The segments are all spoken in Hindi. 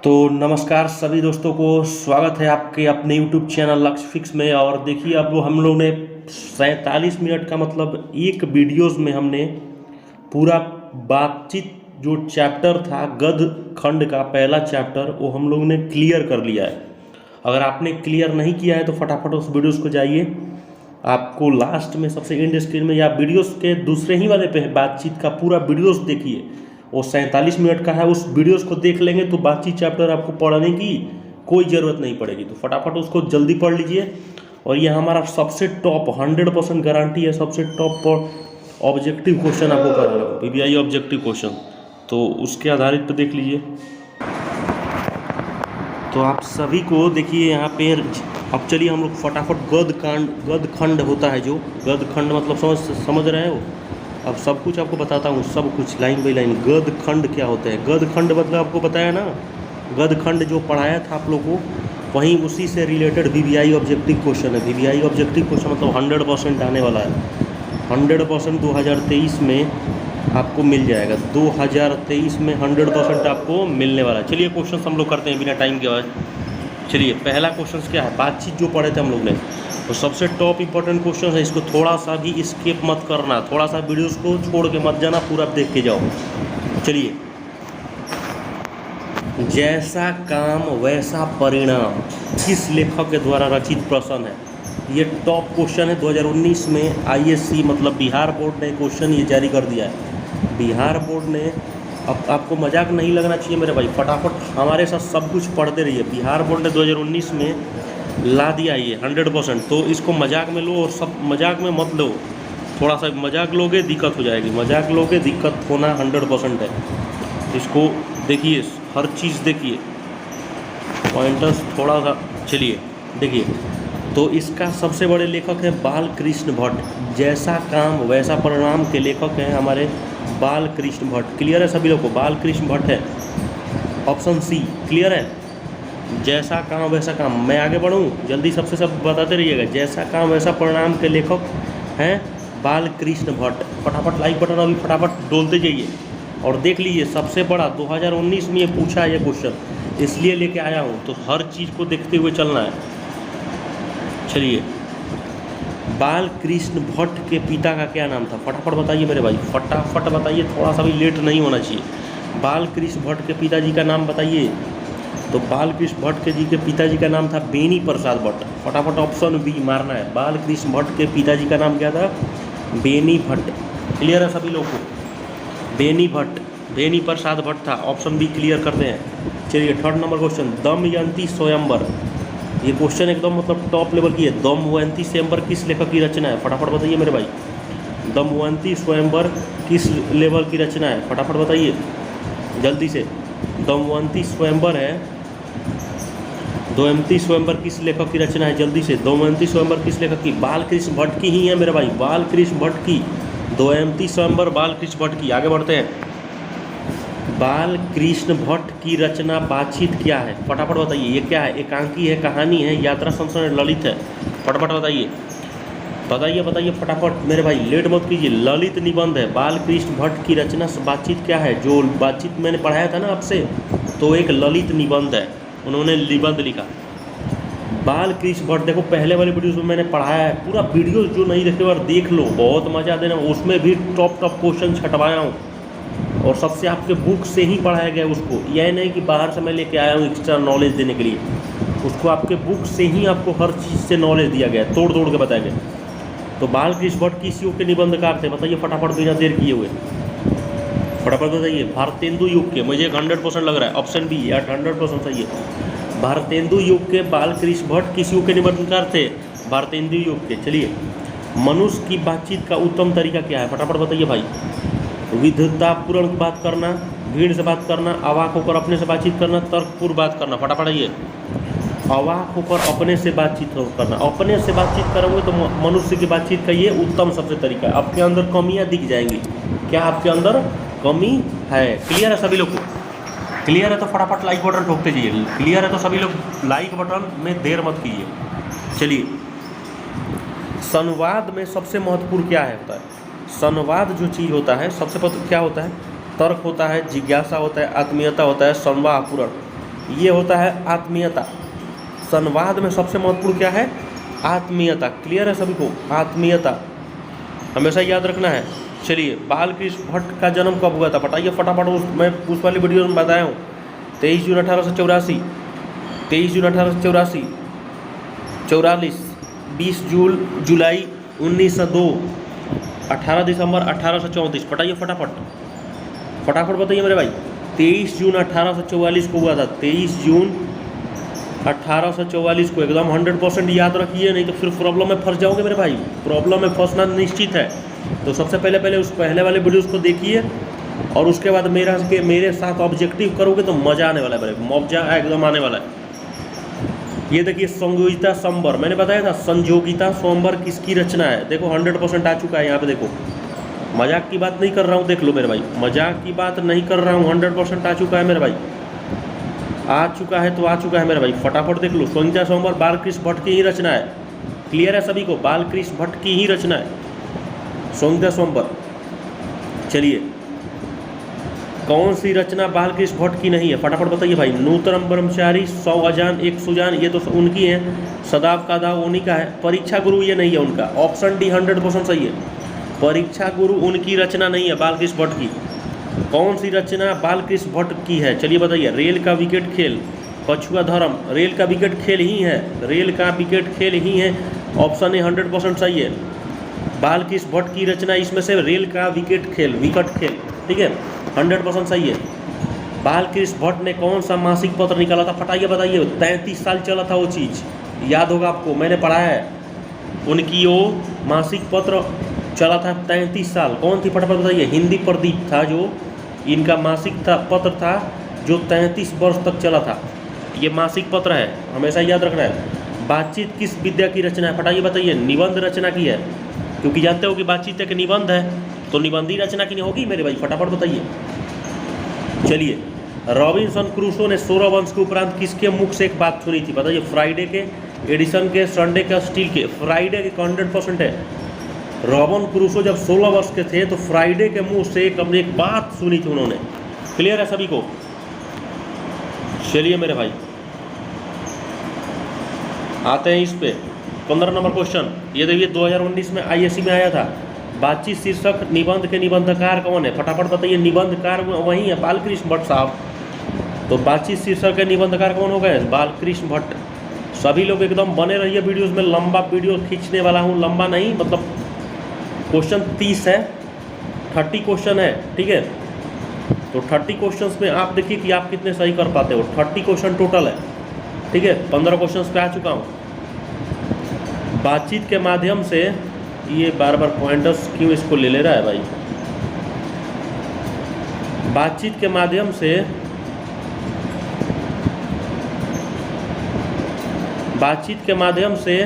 तो नमस्कार सभी दोस्तों को, स्वागत है आपके अपने YouTube चैनल लक्ष्य फिक्स में। और देखिए, अब हम लोग ने 47 मिनट का मतलब एक वीडियोस में हमने पूरा बातचीत जो चैप्टर था गद्य खंड का पहला चैप्टर वो हम लोग ने क्लियर कर लिया है। अगर आपने क्लियर नहीं किया है तो फटाफट उस वीडियोस को जाइए, आपको लास्ट में सबसे एंड स्क्रीन में या वीडियोस के दूसरे ही वाले पे बातचीत का पूरा वीडियोस देखिए, वो 47 मिनट का है। उस वीडियोस को देख लेंगे तो बातचीत चैप्टर आपको पढ़ने की कोई ज़रूरत नहीं पड़ेगी। तो फटाफट उसको जल्दी पढ़ लीजिए। और ये हमारा सबसे टॉप 100% गारंटी है, सबसे टॉप ऑब्जेक्टिव क्वेश्चन आपको करा रहा हूँ, पीबीआई ऑब्जेक्टिव क्वेश्चन। तो उसके आधारित पे देख लीजिए। तो आप सभी को देखिए यहाँ पे। अब चलिए हम लोग फटाफट गद्य खंड होता है, जो गद्य खंड मतलब समझ रहे हो। अब सब कुछ आपको बताता हूँ, सब कुछ लाइन बाई लाइन। गद्य खंड क्या होता है? गद्य खंड मतलब आपको बताया ना, गद्य खंड जो पढ़ाया था आप लोग को, वहीं उसी से रिलेटेड वीवीआई ऑब्जेक्टिव क्वेश्चन है। वीवीआई ऑब्जेक्टिव क्वेश्चन मतलब 100% आने वाला है। 100% 2023 में आपको मिल जाएगा। 2023 में 100% आपको मिलने वाला है। चलिए क्वेश्चन हम लोग करते हैं बिना टाइम के बाद। चलिए पहला क्वेश्चन क्या है? बातचीत जो पढ़े थे हम लोग ने, तो सबसे टॉप इंपॉर्टेंट क्वेश्चन है। इसको थोड़ा सा भी स्किप मत करना, थोड़ा सा वीडियोस को छोड़ के मत जाना, पूरा देख के जाओ। चलिए, जैसा काम वैसा परिणाम किस लेखक के द्वारा रचित प्रश्न है? ये टॉप क्वेश्चन है। 2019 में आईएससी मतलब बिहार बोर्ड ने क्वेश्चन ये जारी कर दिया है। बिहार बोर्ड ने, अब आपको मजाक नहीं लगना चाहिए मेरे भाई, फटाफट हमारे साथ सब कुछ पढ़ते रहिए। बिहार बोर्ड ने 2019 में ला दिया ये 100%। तो इसको मजाक में लो और सब मजाक में मत लो। थोड़ा सा मजाक लोगे दिक्कत हो जाएगी, मजाक लोगे दिक्कत होना 100% है। इसको देखिए, हर चीज़ देखिए, पॉइंटर्स थोड़ा सा। चलिए देखिए, तो इसका सबसे बड़े लेखक है बालकृष्ण भट्ट। जैसा काम वैसा परिणाम के लेखक हैं हमारे बालकृष्ण भट्ट। क्लियर है सभी लोग को? बालकृष्ण भट्ट है, ऑप्शन सी। क्लियर है? जैसा काम वैसा काम। मैं आगे बढ़ूँ जल्दी, सबसे सब बताते रहिएगा। जैसा काम वैसा परिणाम के लेखक हैं बालकृष्ण भट्ट। फटाफट लाइक बटन अभी फटाफट डोलते जाइए और देख लीजिए। सबसे बड़ा 2019 में ये पूछा है ये क्वेश्चन, इसलिए लेके आया हूँ। तो हर चीज़ को देखते हुए चलना है। चलिए, बालकृष्ण भट्ट के पिता का क्या नाम था? फटाफट बताइए मेरे भाई, फटाफट बताइए, थोड़ा सा भी लेट नहीं होना चाहिए। बालकृष्ण भट्ट के पिताजी का नाम बताइए। तो बालकृष्ण भट्ट के पिताजी का नाम था बेनी प्रसाद भट्ट। फटाफट ऑप्शन बी मारना है। बालकृष्ण भट्ट के पिताजी का नाम क्या था? बेनी भट्ट। क्लियर है सभी लोग को? बेनी भट्ट, बेनी प्रसाद भट्ट था। ऑप्शन बी क्लियर करते हैं। चलिए थर्ड नंबर क्वेश्चन, दमयंती स्वयंवर। ये क्वेश्चन एकदम मतलब टॉप लेवल की है। दमयंती स्वयंवर किस लेखक की रचना है? फटाफट बताइए मेरे भाई। दमयंती स्वयंवर किस लेवल की रचना है? फटाफट बताइए जल्दी से। दमयंती स्वयंवर है, दमयंती स्वयंवर किस लेखक की रचना है? जल्दी से। दमयंती स्वयंवर किस लेखक की? बालकृष्ण भट्ट की ही है मेरे भाई, बालकृष्ण भट्ट की। दमयंती स्वयंवर बालकृष्ण भट्ट की। आगे बढ़ते हैं। बालकृष्ण भट्ट की रचना बातचीत क्या है? फटाफट बताइए। ये क्या है? एकांकी है, कहानी है, यात्रा संस्मरण, ललित है? फटाफट बताइए, बताइए बताइए फटाफट मेरे भाई, लेट मत कीजिए। ललित निबंध है। बालकृष्ण भट्ट की रचना बातचीत क्या है? जो बातचीत मैंने पढ़ाया था ना आपसे, तो एक ललित निबंध है, उन्होंने निबंध लिखा। बालकृष्ण भट्ट, देखो पहले वाले वीडियोस में मैंने पढ़ाया है, पूरा वीडियो जो नहीं देखे बार देख लो, बहुत मज़ा देना। उसमें भी टॉप क्वेश्चन छटवाया हूँ और सबसे आपके बुक से ही पढ़ाया गया उसको। यह नहीं कि बाहर से मैं लेके आया हूँ एक्स्ट्रा नॉलेज देने के लिए। उसको आपके बुक से ही आपको हर चीज़ से नॉलेज दिया गया, तोड़ तोड़ के बताया गया। तो बालकृष्ण भट्ट किस युग के निबंधकार थे? बताइए फटाफट, बिना देर किए हुए फटाफट बताइए। भारतेंदु युग के। मुझे 100% लग रहा है ऑप्शन बी या 100% सही है। भारतेंदु युग के बालकृष्ण भट्ट किस युग के निबंधकार थे? भारतेंदु युग के। चलिए, मनुष्य की बातचीत का उत्तम तरीका क्या है? फटाफट बताइए भाई। विधुतापूर्ण बात करना, भीड़ से बात करना, अवाक होकर अपने से बातचीत करना, तर्कपूर्ण बात करना। फटाफट आइए। अवाक होकर अपने से बातचीत करना। अपने से बातचीत करोगे तो मनुष्य की बातचीत का ये उत्तम सबसे तरीका है। आपके अंदर कमियां दिख जाएंगी। क्या आपके अंदर कमी है? क्लियर है सभी लोग को? क्लियर है तो फटाफट लाइक बटन ठोकते जाइए। क्लियर है तो सभी लोग लाइक बटन में देर मत कीजिए। चलिए, संवाद में सबसे महत्वपूर्ण क्या है होता है? संवाद जो चीज़ होता है सबसे पहले क्या होता है? तर्क होता है, जिज्ञासा होता है, आत्मीयता होता है, संवाहपूर्ण। ये होता है आत्मीयता। संवाद में सबसे महत्वपूर्ण क्या है? आत्मीयता। क्लियर है सभी को? आत्मीयता हमेशा याद रखना है। चलिए, बालकृष्ण भट्ट का जन्म कब हुआ था? बताइए फटाफट। मैं उस वाली वीडियो में बताया हूँ 23 जून 1884, 23 जून 1884, 44, 20 जुलाई 1902, 18 दिसंबर 1834। बताइए फटाफट बताइए मेरे भाई। 23 जून 1844 को हुआ था, 23 जून 1844 को। एकदम 100% याद रखिए, नहीं तो फिर प्रॉब्लम में फंस जाओगे मेरे भाई। प्रॉब्लम में फंसना निश्चित है। तो सबसे पहले उस पहले वाले वीडियोस को देखिए और उसके बाद मेरे साथ ऑब्जेक्टिव करोगे तो मज़ा आने वाला है मेरे, मौजा एकदम आने वाला है। ये देखिए, संयोगिता संवर, मैंने बताया था संयोगिता संवर किसकी रचना है? देखो 100% आ चुका है यहाँ पे। देखो, मजाक की बात नहीं कर रहा हूँ, देख लो मेरे भाई, मजाक की बात नहीं कर रहा हूँ, 100% आ चुका है मेरे भाई। आ चुका है तो आ चुका है मेरे भाई, फटाफट देख लो। संयोगिता संवर बालकृष्ण भट्ट की ही रचना है। क्लियर है सभी को? बालकृष्ण भट्ट की ही रचना है संयोगिता संवर। चलिए, कौन सी रचना बालकृष्ण भट्ट की नहीं है? फटाफट बताइए भाई। नूतनम ब्रह्मचारी, 100 अजान 1 सुजान, ये तो उनकी है। सदाब का दाव उन्हीं का है। परीक्षा गुरु ये नहीं है उनका। ऑप्शन डी 100% सही है। परीक्षा गुरु उनकी रचना नहीं है बालकृष्ण भट्ट की। कौन सी रचना बालकृष्ण भट्ट की है? चलिए बताइए। रेल का विकेट खेल, पछुआ धर्म, रेल का विकेट खेल ही है, रेल का विकेट खेल ही है। ऑप्शन ए 100% सही है। बालकृष्ण भट्ट की रचना इसमें से रेल का विकेट खेल, ठीक है, 100% सही है। बालकृष्ण भट्ट ने कौन सा मासिक पत्र निकाला था? फटाइए बताइए। 33 साल चला था वो चीज़, याद होगा आपको, मैंने पढ़ाया है। उनकी वो मासिक पत्र चला था 33 साल। कौन थी? फटाफट बताइए। हिंदी प्रदीप था जो इनका मासिक पत्र था, जो 33 वर्ष तक चला था। ये मासिक पत्र है, हमेशा याद रखना है। बातचीत किस विद्या की रचना है? फटाइए बताइए। निबंध रचना की है, क्योंकि जानते हो कि बातचीत एक निबंध है, तो निबंधी रचना की नहीं होगी मेरे भाई, फटाफट बताइए। चलिए, रॉबिन्सन क्रूसो ने 16 वंश के उपरांत किसके मुख से एक बात सुनी थी? बताइए। फ्राइडे के, एडिसन के, संडे के, स्टील के। फ्राइडे के 100% है। रॉबिन क्रूसो जब 16 वर्ष के थे तो फ्राइडे के मुंह से एक बात सुनी थी उन्होंने। क्लियर है सभी को? चलिए मेरे भाई, आते हैं इस पे 15 नंबर क्वेश्चन। ये देखिए 2019 में आईएससी में आया था। बातचीत शीर्षक निबंध के निबंधकार कौन है? फटाफट बताइए। निबंधकार वही है, बालकृष्ण भट्ट साहब। तो बातचीत शीर्षक के निबंधकार कौन हो गए? बालकृष्ण भट्ट। सभी लोग एकदम बने रहिए वीडियोस में। लंबा वीडियो खींचने वाला हूँ, लंबा नहीं, मतलब क्वेश्चन 30 है, 30 क्वेश्चन है, ठीक है। तो 30 क्वेश्चन में आप देखिए कि आप कितने सही कर पाते हो। 30 क्वेश्चन टोटल है, ठीक है। 15 क्वेश्चन पे आ चुका हूँ। बातचीत के माध्यम से, ये बार बार पॉइंटर्स क्यों इसको ले रहा है भाई? बातचीत के माध्यम से,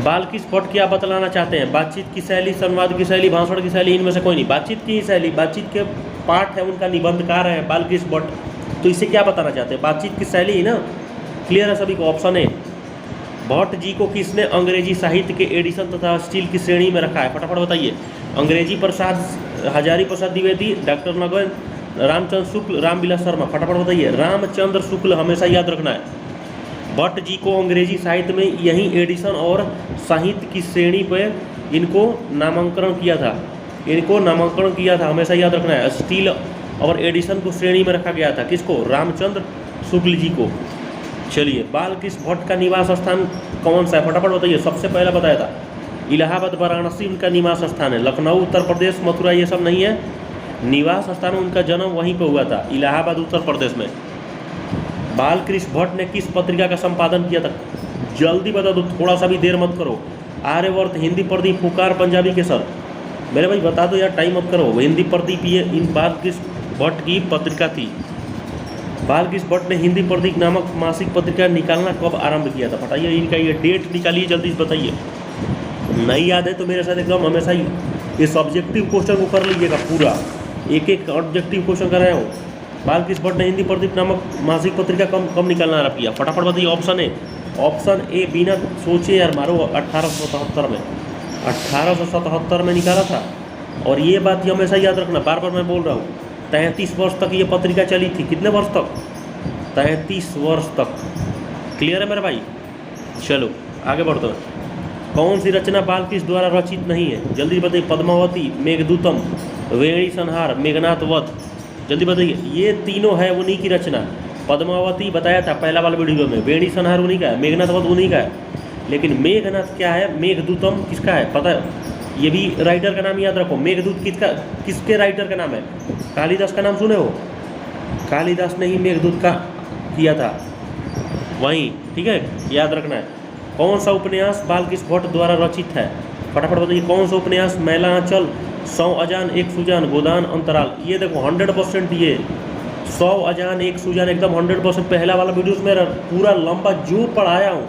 बालकृष्ण भट्ट क्या बतलाना चाहते हैं? बातचीत की शैली, संवाद की शैली, भाषण की शैली, इनमें से कोई नहीं। बातचीत की ही शैली, बातचीत के पाठ है, उनका निबंधकार है बालकृष्ण भट्ट। तो इसे क्या बताना चाहते हैं? बातचीत की शैली ही ना। क्लियर है सभी को? Option A. भट्ट जी को किसने अंग्रेजी साहित्य के एडिशन तथा स्टील की श्रेणी में रखा है? फटाफट बताइए। अंग्रेजी प्रसाद, हजारी प्रसाद द्विवेदी, डॉक्टर नगन, रामचंद्र शुक्ल, रामविलास शर्मा। फटाफट बताइए। रामचंद्र शुक्ल, हमेशा याद रखना है। भट्ट जी को अंग्रेजी साहित्य में यही एडिशन और साहित्य की श्रेणी पर इनको नामांकन किया था, हमेशा याद रखना है। स्टील और एडिशन को श्रेणी में रखा गया था। किसको? रामचंद्र शुक्ल जी को। चलिए, बालकृष्ण भट्ट का निवास स्थान कौन सा है? फटाफट बताइए। सबसे पहला बताया था इलाहाबाद, वाराणसी उनका निवास स्थान है। लखनऊ उत्तर प्रदेश, मथुरा ये सब नहीं है। निवास स्थान उनका जन्म वहीं पर हुआ था, इलाहाबाद उत्तर प्रदेश में। बालकृष्ण भट्ट ने किस पत्रिका का संपादन किया था? जल्दी बता दो, थोड़ा सा भी देर मत करो। आर्यवर्त, हिंदी प्रदीप, पुकार, पंजाबी केसर। मेरे भाई बता दो यार, टाइम मत करो। हिंदी प्रदीप ये इन बालकृष्ण भट्ट की पत्रिका थी। बालकृष्ण भट्ट ने हिंदी प्रदीप नामक मासिक पत्रिका निकालना कब आरंभ किया था? बताइए। इनका ये डेट निकालिए, जल्दी से बताइए। नहीं याद है तो मेरे साथ एकदम हमेशा ही इस ऑब्जेक्टिव क्वेश्चन को कर लीजिएगा पूरा। एक ऑब्जेक्टिव क्वेश्चन कर रहे हो। बालकृष्ण भट्ट ने हिंदी प्रदीप नामक मासिक पत्रिका कब निकालना आरंभ किया? फटाफट बताइए। ऑप्शन ए बिना सोचे यार मारो, 1877 में। 1877 में निकाला था। और ये बात ही हमेशा याद रखना, बार बार मैं बोल रहा हूँ, 33 वर्ष तक ये पत्रिका चली थी। कितने वर्ष तक? 33 वर्ष तक। क्लियर है मेरे भाई? चलो आगे बढ़ते हैं। कौन सी रचना बालकृष्ण द्वारा रचित नहीं है? जल्दी बताइए। पद्मावती, मेघदूतम, वेणी संहार, मेघनाथ वध। जल्दी बताइए। ये तीनों है उन्हीं की रचना। पद्मावती बताया था पहला वाला वीडियो में, वेणी संहार उन्हीं का है, मेघनाथ वध उन्हीं का है। लेकिन मेघनाथ क्या है, मेघदूतम किसका है पता है? ये भी राइटर का नाम याद रखो। मेघदूत किसके राइटर का नाम है? कालिदास का नाम सुने हो? कालिदास ने ही मेघदूत का किया था वहीं, ठीक है, याद रखना है। कौन सा उपन्यास बालकृष्ण भट्ट द्वारा रचित है? फटाफट बताइए। कौन सा उपन्यास? मैला आंचल, 100 अजान एक सुजान, गोदान अंतराल। ये देखो 100% ये 100 अजान एक सुजान एकदम 100%। पहला वाला वीडियो में पूरा लंबा जो पढ़ाया हूँ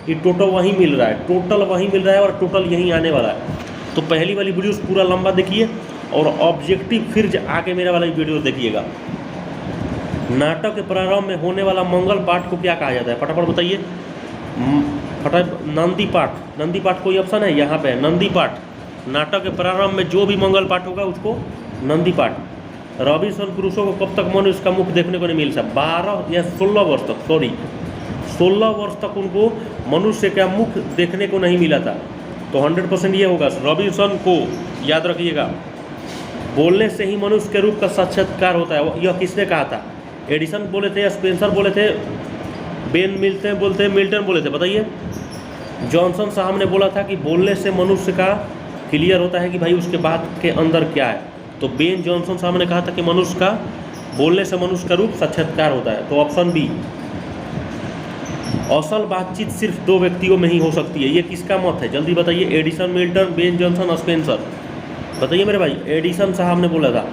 ये टोटल वहीं मिल रहा है, टोटल वहीं मिल रहा है और टोटल यहीं आने वाला है। तो पहली वाली वीडियो पूरा लंबा देखिए और ऑब्जेक्टिव फिर आके मेरा वाला वीडियो देखिएगा। नाटक के प्रारंभ में होने वाला मंगल पाठ को क्या कहा जाता है? फटाफट बताइए। नंदी पाठ। नंदी पाठ कोई ऑप्शन है? यहाँ पे नंदी पाठ। नाटक के प्रारंभ में जो भी मंगल पाठ होगा उसको नंदी पाठ। रॉबिन्सन क्रूसो को कब तक मनुष्य का मुख देखने को नहीं मिल सकता? 12 या 16 वर्ष तक, सॉरी 16 वर्ष तक उनको मनुष्य का मुख देखने को नहीं मिला था। तो 100% ये होगा। रॉबिन्सन को याद रखिएगा। बोलने से ही मनुष्य के रूप का साक्षात्कार होता है, यह किसने कहा था? एडिसन बोले थे, स्पेंसर बोले थे, बेन मिल्टन बोले थे? बताइए। जॉनसन साहब ने बोला था कि बोलने से मनुष्य का क्लियर होता है कि भाई उसके बात के अंदर क्या है। तो बेन जॉनसन साहब ने कहा था कि मनुष्य का बोलने से मनुष्य का रूप साक्षात्कार होता है। तो ऑप्शन बी। असल बातचीत सिर्फ 2 व्यक्तियों में ही हो सकती है, ये किसका मत है? जल्दी बताइए। Edison, Milton, Ben Jonson, Spencer. बताइए मेरे भाई। एडिसन साहब ने बोला था।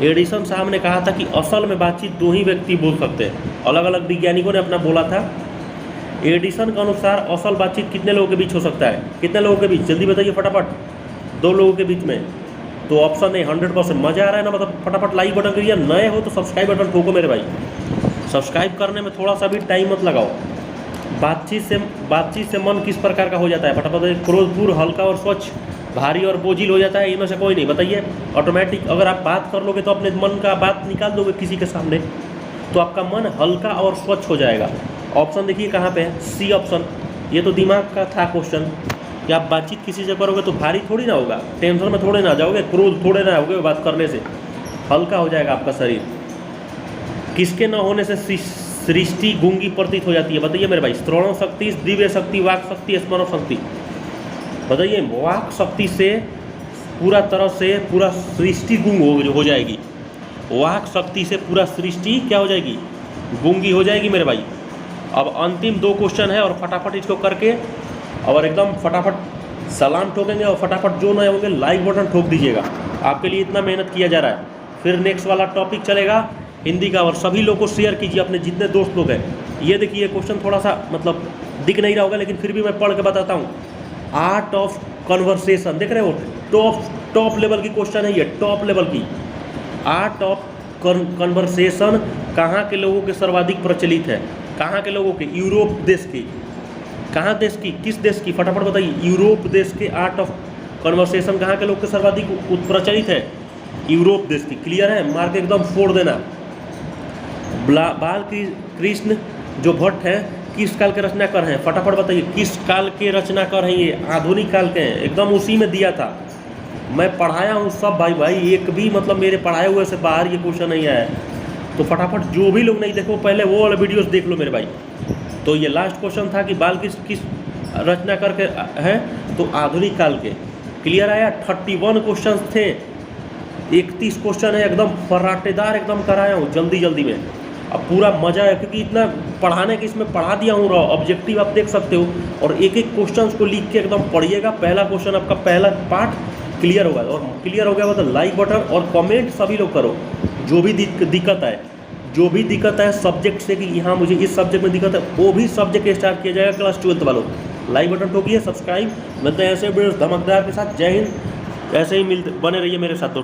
एडिसन साहब ने कहा था कि असल में बातचीत 2 ही व्यक्ति बोल सकते हैं। अलग अलग वैज्ञानिकों ने अपना बोला था। एडिसन के अनुसार असल बातचीत कितने लोगों के बीच हो सकता है? कितने लोगों के बीच? जल्दी बताइए फटाफट। 2 लोगों के बीच में। तो ऑप्शन ए 100%। मज़ा आ रहा है ना? मतलब फटाफट लाइक बटन करिए। नए हो तो सब्सक्राइब बटन ठोको मेरे भाई। सब्सक्राइब करने में थोड़ा सा भी टाइम मत लगाओ। बातचीत से मन किस प्रकार का हो जाता है? फटाफट बताइए। क्रोधपूर्ण, हल्का और स्वच्छ, भारी और बोझिल हो जाता है? इनमें से कोई नहीं। बताइए। ऑटोमेटिक अगर आप बात कर लोगे तो अपने मन का बात निकाल दोगे किसी के सामने, तो आपका मन हल्का और स्वच्छ हो जाएगा। ऑप्शन देखिए कहाँ पे है, सी ऑप्शन। ये तो दिमाग का था क्वेश्चन कि आप बातचीत किसी से करोगे तो भारी थोड़ी ना होगा, टेंशन में थोड़े ना जाओगे, क्रोध थोड़े ना होगे, बात करने से हल्का हो जाएगा आपका शरीर। किसके न होने से सृष्टि गूंगी प्रतीत हो जाती है? बताइए मेरे भाई। श्रवण शक्ति, दिव्य शक्ति, वाक शक्ति, स्मरण शक्ति। बताइए। वाक शक्ति से पूरा तरह से पूरा सृष्टि गूंग हो जाएगी। वाक शक्ति से पूरा सृष्टि क्या हो जाएगी? गूंगी हो जाएगी मेरे भाई। अब अंतिम 2 क्वेश्चन है और फटाफट इसको करके और एकदम फटाफट सलाम ठोकेंगे और फटाफट जो नए होंगे लाइक बटन ठोक दीजिएगा। आपके लिए इतना मेहनत किया जा रहा है। फिर नेक्स्ट वाला टॉपिक चलेगा हिंदी का, और सभी लोग को शेयर कीजिए अपने जितने दोस्त लोग हैं। ये देखिए क्वेश्चन थोड़ा सा मतलब दिख नहीं रहा होगा लेकिन फिर भी मैं पढ़ के बताता हूँ। आर्ट ऑफ कन्वर्सेशन, देख रहे हो? टॉप लेवल की क्वेश्चन है ये, टॉप लेवल की। आर्ट ऑफ कन्वर्सेशन कहाँ के लोगों के सर्वाधिक प्रचलित है? कहाँ के लोगों के? यूरोप देश के। कहाँ देश की? किस देश की? फटाफट बताइए। यूरोप देश के आर्ट ऑफ कन्वर्सेशन कहाँ के लोग के सर्वाधिक प्रचलित है? यूरोप देश की। क्लियर है? मार्क एकदम फोड़ देना। बाल कृष्ण जो भट्ट है किस काल के रचनाकार हैं? फटाफट बताइए। किस काल के रचनाकार हैं? ये आधुनिक काल के हैं, एकदम उसी में दिया था। मैं पढ़ाया हूँ सब भाई, एक भी मतलब मेरे पढ़ाए हुए से बाहर ये क्वेश्चन नहीं आया है। तो फटाफट जो भी लोग नहीं देखो पहले वो वाला वीडियोस देख लो मेरे भाई। तो ये लास्ट क्वेश्चन था कि बाल किस रचनाकार के हैं? तो आधुनिक काल के। क्लियर आया? 31 क्वेश्चन थे, 31 क्वेश्चन है, एकदम फर्राटेदार एकदम कराया हूँ जल्दी में। अब पूरा मजा है क्योंकि इतना पढ़ाने के इसमें पढ़ा दिया हूँ। ऑब्जेक्टिव आप देख सकते हो और एक क्वेश्चन को लिख के एकदम पढ़िएगा। पहला क्वेश्चन आपका पहला पार्ट क्लियर होगा, और क्लियर हो गया तो लाइक बटन और कमेंट सभी लोग करो। जो भी दिक्कत है सब्जेक्ट से कि यहाँ मुझे इस सब्जेक्ट में दिक्कत है, वो भी सब्जेक्ट स्टार्ट किया जाएगा क्लास 12th वालों। लाइक बटन ठोकिए, सब्सक्राइब। मिलते हैं ऐसे वीडियो धमकदार के साथ। जय हिंद। ऐसे ही बने रहिए मेरे साथ दोस्तों।